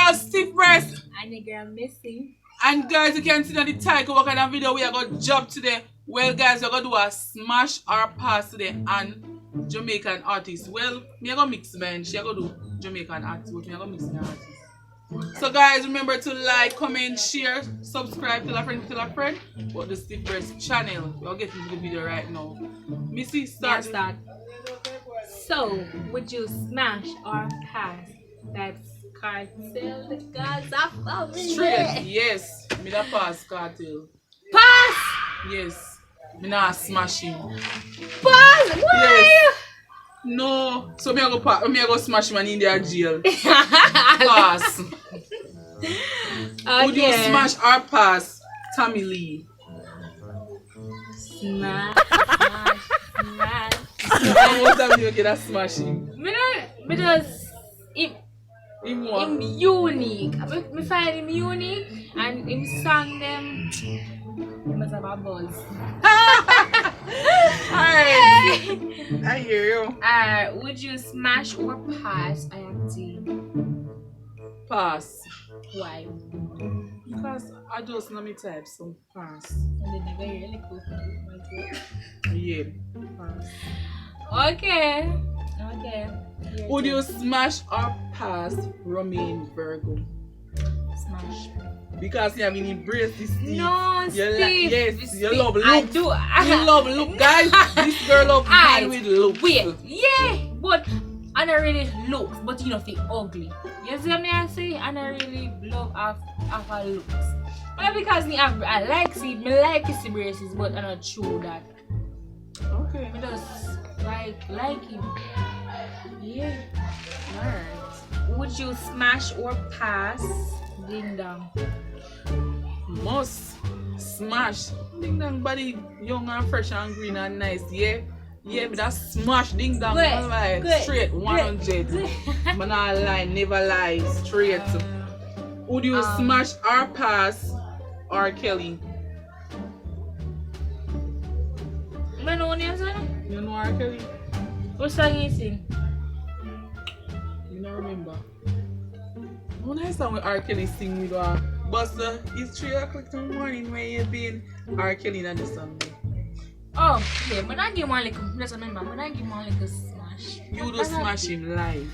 girl Stiff Breast. And the girl Missy. And guys, you can see on the title what kind of video we are going to jump today. Well guys, we're going to do a smash or pass today on Jamaican artists. Well, me are going to mix man. She are going to do Jamaican artists, but me are going to mix my artists. So guys, remember to like, comment, share, subscribe, tell a friend, about the Stiff Breast channel. We'll get into the video right now. Missy, start. Yeah, start. So, would you smash or pass that cartel the Gaza family? Straight, yes. Me da pass cartel. Pass! Yes. Me nah smash him. Pass! Why? Yes. No. So me I go smash him and in their jail. Pass. Okay. Would you smash or pass Tommy Lee? Smash. And what time you get a smash him? Because Him what? him unique. I find him unique and him sang them. He must have a buzz. Alright. I hear you. Would you smash or pass IMT? Pass. Why? Because I just know me type, so pass. And the nigga really cool. Yeah. Pass. Okay. Would you smash or pass Romain Virgo? Smash? Because you haven't embraced this Steve. No, Steve. Yes, you love looks. I do. You love look, guys. This girl love man with looks. Wait, yeah, but I don't really looks, but you know, feel ugly. You see what I say? I don't really love her looks. But because I like his braces, but I'm not sure that. Okay. I just like him. Yeah. Alright. Would you smash or pass Ding Dong? Must smash. Ding Dong body young and fresh and green and nice. Yeah. Yeah, but that smash Ding Dong. Good. Straight 100. Man, not lie, never lie. Straight. Would you smash or pass R. Kelly? I know what you're saying. You know R. Kelly? What song you sing? You don't remember. When I saw when R. Kelly sing with her, Buster, it's 3 o'clock in the morning when you've been R. Kelly in the song. Oh, yeah, but I give one little, just remember, but I give one little smash. You do smash him live.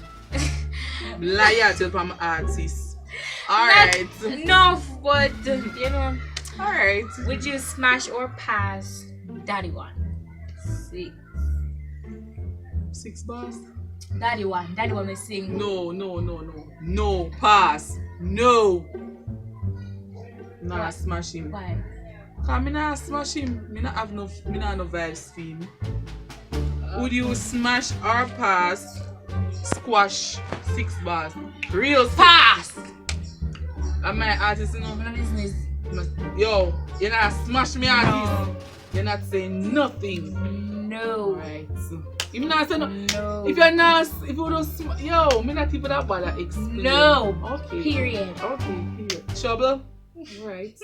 Liar to from artist. Alright. Enough, but you know. Alright. Would you smash or pass Daddy One? 6 bars? Daddy One may sing. No, pass. No. Nah, smash him. Why? Cause me nah smash him. Me nah have no vibes for him. Would you smash or pass Squash 6 bars? Real pass. And my artist, you know. No business. Yo, you're not smash me artist. You're not saying nothing. No. Right. If you not say no. No. If you're not, if you don't, yo, me not even that bother explain. No. Okay. Period. Okay. Period. Trouble. Right.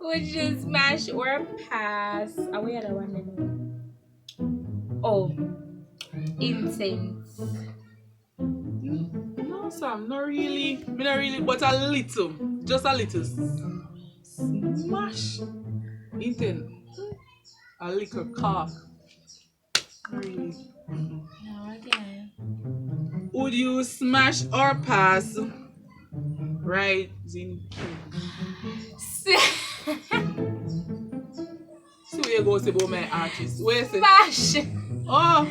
Would you smash or pass? Oh, we had a one then. Oh, incense. No, Sam, not really. Me not really, but a little. Just a little. Smash. Intent. A little cock. Not really. No, again. Would you smash or pass Rising King? So where you go say about my artist? Where is it? Smash! Oh!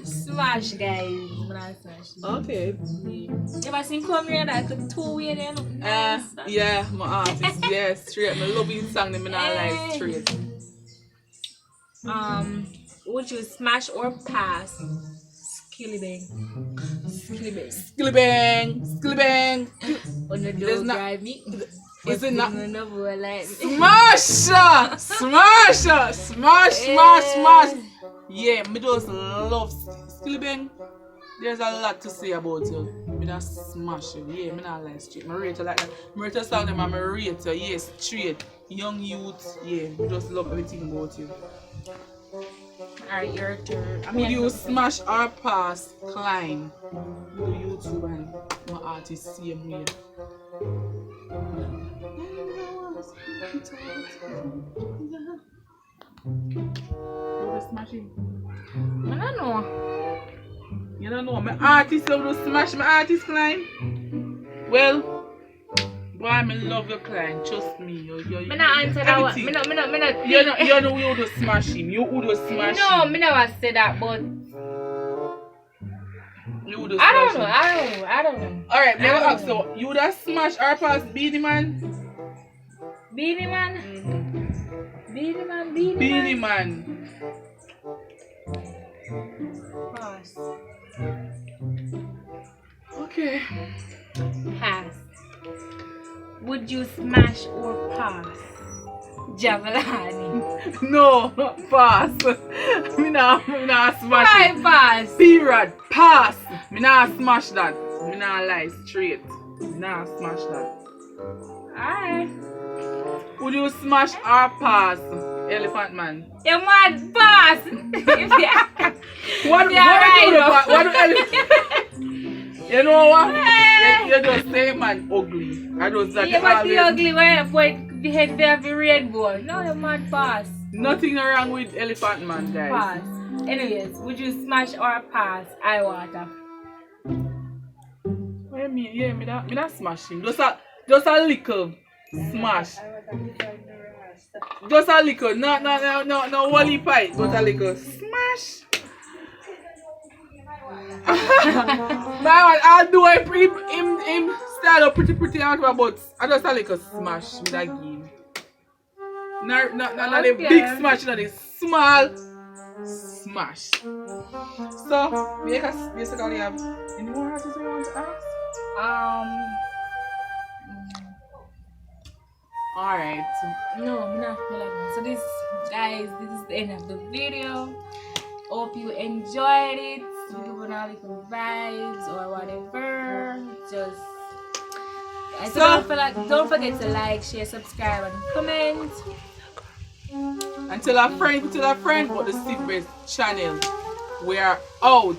Smash, guys. Smash. Okay. You ever seen Come Here that could 2 way there? Nice. Yeah, my artist. Yes, straight. My loving song, them not like straight. Would you smash or pass Skillibang? Skillibang. On the door drive me. Is it not? Smash. Yeah, me just love Skillibang. There's a lot to say about you. Me just smash you. Yeah, me not like straight. Me rate you like that. Me rate you song them and me rate you. Yeah, straight. Young youth. Yeah, me just love everything about you. Alright, your turn. Would you smash or pass Klein? Do YouTube and my artist same way. You just smash him. I don't know. You don't know, my artist you just smash my artist Klein. Well, boy, I love your client, trust me. Me not answer that one. Me not. You know you just smash him. You would just smash him. No, me never say that, but You would just I smash don't know. him. I don't know. Alright, I never don't ask know. so you would have smash or pass Beanie Man? Beanie Man. Beanie Man. Beanie Man. Pass. Okay. Pass. Would you smash or pass? Javelani. No, pass. Me nah smash Why it. pass? Period. Pass. Me nah smash that. Me nah lie straight. Me nah smash that. Alright. Would you smash or pass Elephant Man? You mad pass. What do elephant? You know what? You just say man ugly. I just that Yeah, but always- the ugly boy the head there have a red bone. No, you mad pass. Nothing wrong with Elephant Man, guys. Pass. Anyways, would you smash or pass eye water? What you mean? Yeah, me that smash him. Just a little smash. Just a little. No wally pie. Just a little smash. I'll do it. Him style up pretty out of but I just a little smash with that game. Not the big smash, not the small smash. So, we basically have any more artists you want to ask? Alright. No, I'm not like that. So this guys, this is the end of the video. Hope you enjoyed it. We give on all little vibes or whatever. Just don't forget to like, share, subscribe, and comment. And tell a friend about the Stiff Breast channel. We are out.